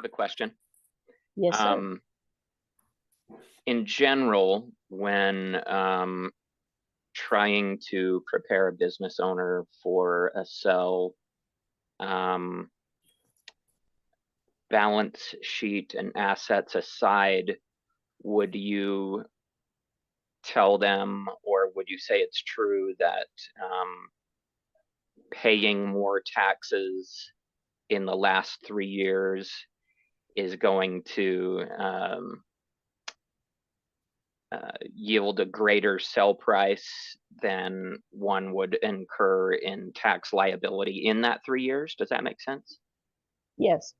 have a question. Yes, sir. In general, when trying to prepare a business owner for a sell, balance sheet and assets aside, would you tell them, or would you say it's true that paying more taxes in the last 3 years is going to yield a greater sell price than one would incur in tax liability in that 3 years? Does that make sense? Yes.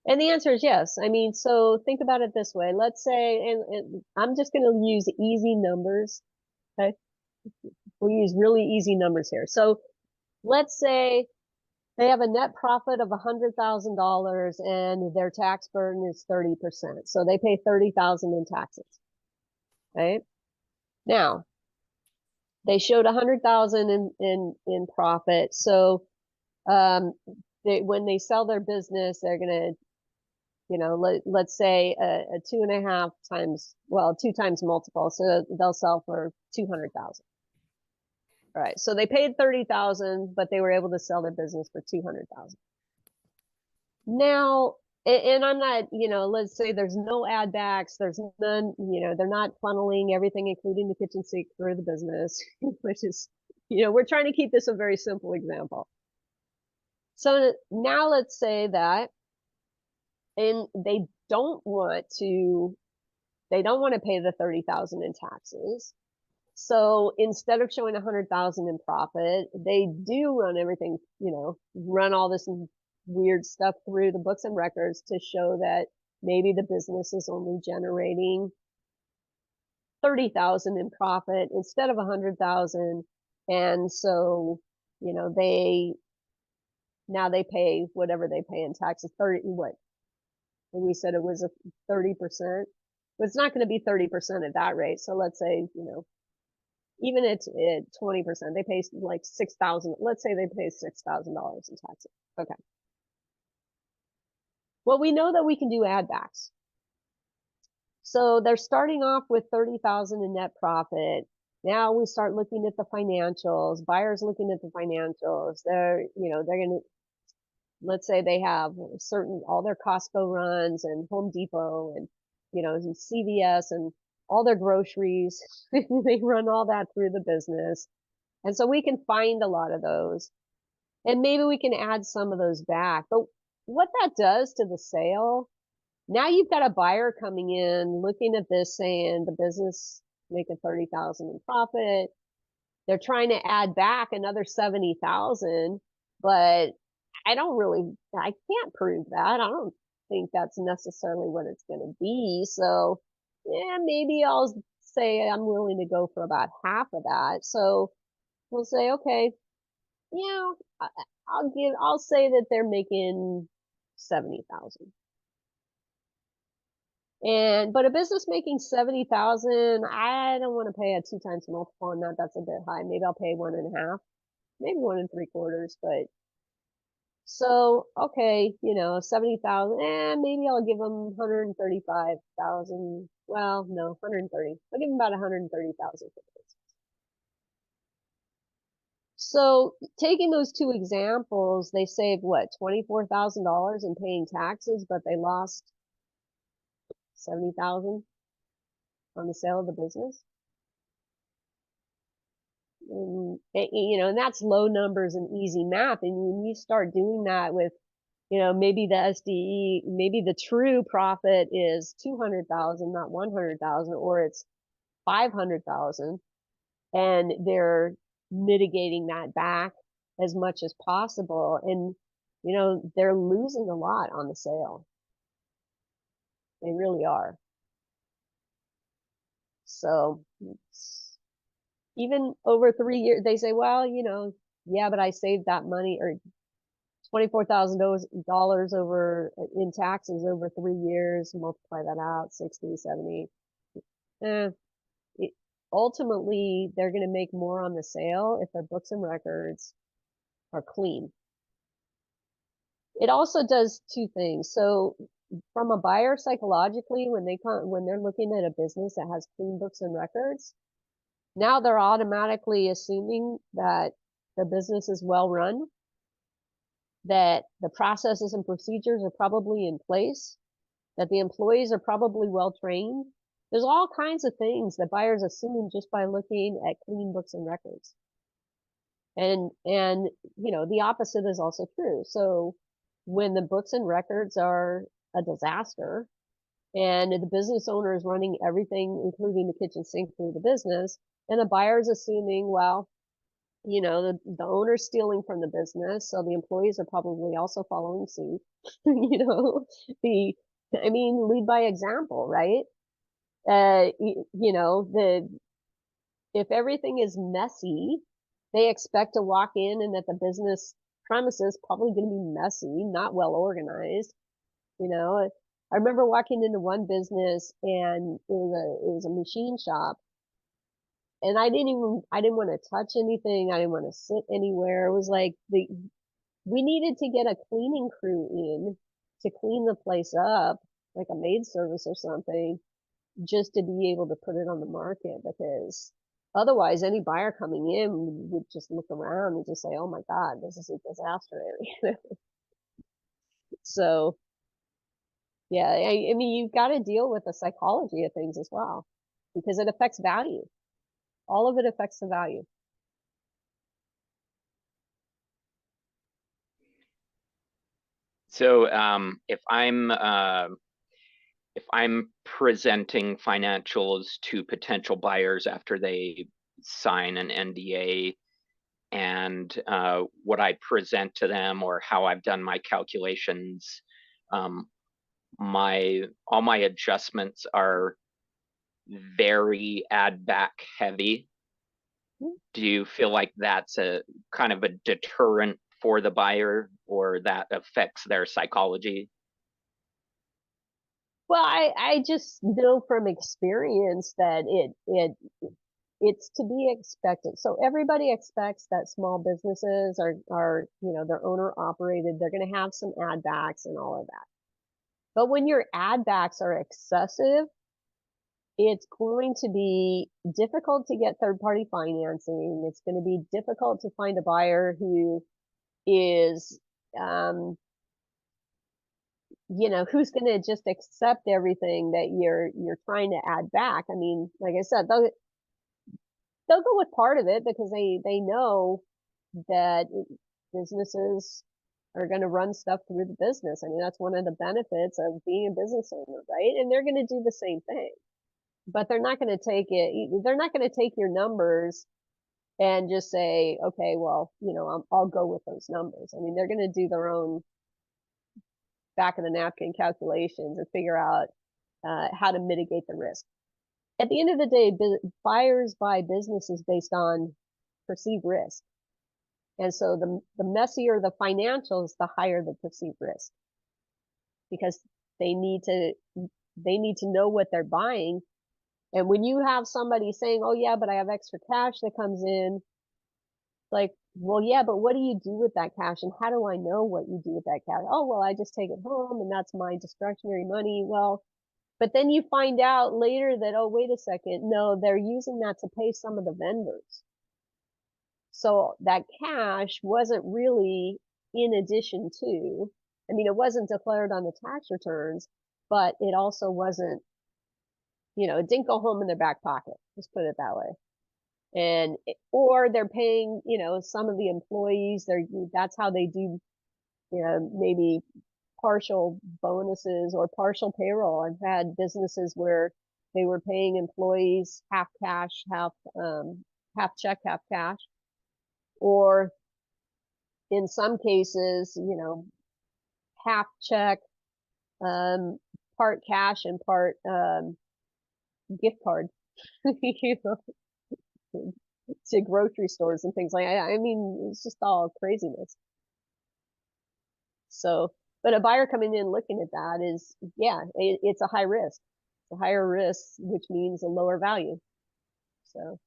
And the answer is yes. I mean, so think about it this way. Let's say, and I'm just going to use easy numbers. Okay. We'll use really easy numbers here. So let's say they have a net profit of $100,000 and their tax burden is 30%. So they pay $30,000 in taxes. Right? Now, they showed $100,000 in profit. So when they sell their business, they're going to, let's say a 2.5 times, well, 2 times multiple. So they'll sell for 200,000. All right. So they paid 30,000, but they were able to sell their business for 200,000. Now, and I'm not, let's say there's no add backs. There's none, they're not funneling everything, including the kitchen sink, through the business, which is, we're trying to keep this a very simple example. So now let's say that, and they don't want to pay the 30,000 in taxes. So instead of showing 100,000 in profit, they do run everything, run all this weird stuff through the books and records to show that maybe the business is only generating 30,000 in profit instead of 100,000. And so, they pay whatever they pay in taxes, 30, what? And we said it was a 30%, but it's not going to be 30% at that rate. So let's say, even at 20%, they pay like $6,000. Let's say they pay $6,000 in taxes. Okay. Well, we know that we can do add backs. So they're starting off with 30,000 in net profit. Now we start looking at the financials. Buyers looking at the financials. They're going to, let's say they have all their Costco runs and Home Depot and, and CVS and all their groceries. They run all that through the business. And so we can find a lot of those. And maybe we can add some of those back. But what that does to the sale, now you've got a buyer coming in, looking at this, saying the business making 30,000 in profit. They're trying to add back another 70,000, but I can't prove that. I don't think that's necessarily what it's going to be. So yeah, maybe I'll say I'm willing to go for about half of that. So we'll say, okay, I'll say that they're making 70,000. But a business making 70,000, I don't want to pay a 2 times multiple on that. That's a bit high. Maybe I'll pay 1.5, maybe 1 3/4, but so, okay, 70,000, maybe I'll give them 135,000. Well, no, 130. I'll give them about 130,000 for this. So taking those 2 examples, they saved what, $24,000 in paying taxes, but they lost 70,000 on the sale of the business. And that's low numbers and easy math. And when you start doing that with, maybe the SDE, maybe the true profit is 200,000, not 100,000, or it's 500,000, and they're mitigating that back as much as possible. And, they're losing a lot on the sale. They really are. So even over 3 years, they say, well, yeah, but I saved that money, or $24,000 over in taxes over 3 years, multiply that out, 60, 70. Ultimately, they're going to make more on the sale if their books and records are clean. It also does two things. So from a buyer psychologically, when they're looking at a business that has clean books and records, now they're automatically assuming that the business is well run, that the processes and procedures are probably in place, that the employees are probably well trained. There's all kinds of things that buyers assume just by looking at clean books and records. And the opposite is also true. So when the books and records are a disaster and the business owner is running everything, including the kitchen sink, through the business, and the buyer is assuming, well, the owner's stealing from the business, so the employees are probably also following suit. Lead by example, right? If everything is messy, they expect to walk in and that the business premises probably going to be messy, not well organized. I remember walking into one business and it was a machine shop, and I didn't want to touch anything. I didn't want to sit anywhere. It was like we needed to get a cleaning crew in to clean the place up, like a maid service or something, just to be able to put it on the market, because otherwise any buyer coming in would just look around and just say, oh my God, this is a disaster area. So yeah, I mean, you've got to deal with the psychology of things as well, because it affects value. All of it affects the value. So if I'm presenting financials to potential buyers after they sign an NDA, and what I present to them or how I've done my calculations, all my adjustments are very add back heavy. Do you feel like that's a kind of a deterrent for the buyer, or that affects their psychology? Well, I just know from experience that it's to be expected. So everybody expects that small businesses are they're owner operated. They're going to have some add backs and all of that. But when your add backs are excessive, it's going to be difficult to get third party financing. It's going to be difficult to find a buyer who is, who's going to just accept everything that you're trying to add back. I mean, like I said, they'll go with part of it because they know that businesses are going to run stuff through the business. I mean, that's one of the benefits of being a business owner, right? And they're going to do the same thing, but they're not going to take it. They're not going to take your numbers and just say, okay, well, I'll go with those numbers. I mean, they're going to do their own back of the napkin calculations and figure out how to mitigate the risk. At the end of the day, buyers buy businesses based on perceived risk. And so the messier the financials, the higher the perceived risk, because they need to know what they're buying. And when you have somebody saying, oh yeah, but I have extra cash that comes in, like, well, yeah, but what do you do with that cash? And how do I know what you do with that cash? Oh, well, I just take it home and that's my discretionary money. Well, but then you find out later that, oh, wait a second, no, they're using that to pay some of the vendors. So that cash wasn't really in addition to, I mean, it wasn't declared on the tax returns, but it also wasn't, it didn't go home in their back pocket. Let's put it that way. And, or they're paying, some of the employees, that's how they do, maybe partial bonuses or partial payroll. I've had businesses where they were paying employees half cash, half check, half cash, or in some cases, half check, part cash and part gift card, to grocery stores and things like that. I mean, it's just all craziness. So, but a buyer coming in looking at that is, yeah, it's a high risk. It's a higher risk, which means a lower value. So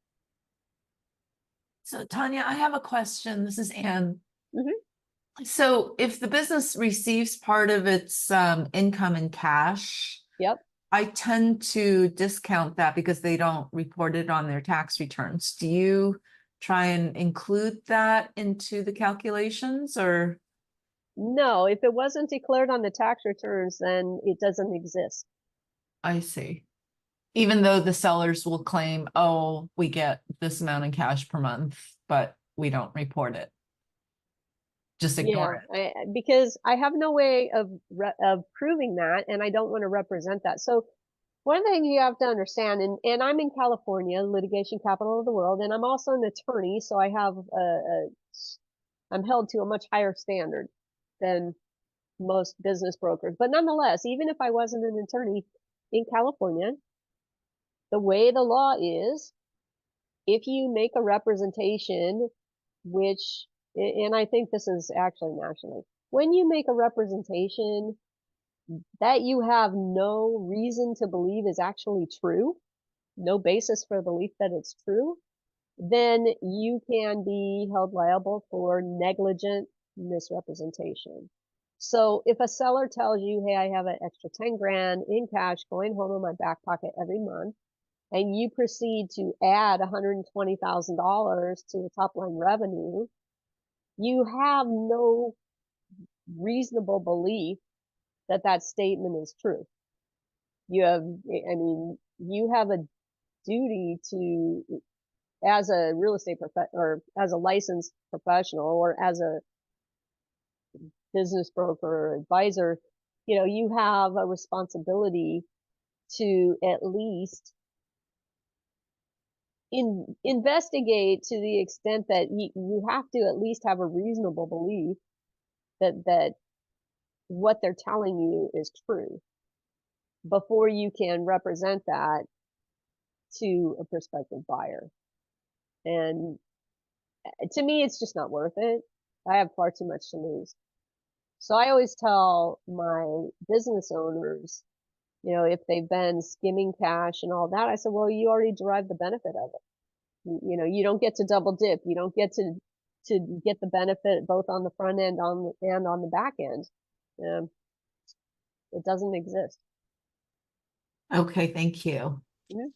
Tawnya, I have a question. This is Anne. Mhm. So if the business receives part of its income in cash, Yep. I tend to discount that because they don't report it on their tax returns. Do you try and include that into the calculations, or? No, if it wasn't declared on the tax returns, then it doesn't exist. I see. Even though the sellers will claim, oh, we get this amount in cash per month, but we don't report it. Just ignore it. Because I have no way of proving that, and I don't want to represent that. So one thing you have to understand, and I'm in California, litigation capital of the world, and I'm also an attorney, so I have I'm held to a much higher standard than most business brokers. But nonetheless, even if I wasn't an attorney in California, the way the law is, if you make a representation, which, and I think this is actually nationally, when you make a representation that you have no reason to believe is actually true, no basis for belief that it's true, then you can be held liable for negligent misrepresentation. So if a seller tells you, hey, I have an extra 10 grand in cash going home in my back pocket every month, and you proceed to add $120,000 to the top line revenue, you have no reasonable belief that that statement is true. You have, I mean, you have a duty to, as a real estate or as a licensed professional, or as a business broker or advisor, you have a responsibility to at least investigate to the extent that you have to at least have a reasonable belief that what they're telling you is true before you can represent that to a prospective buyer. And to me, it's just not worth it. I have far too much to lose. So I always tell my business owners, if they've been skimming cash and all that, I said, well, you already derived the benefit of it. You don't get to double dip. You don't get to get the benefit both on the front end and on the back end. It doesn't exist. Okay, thank you. Mhm.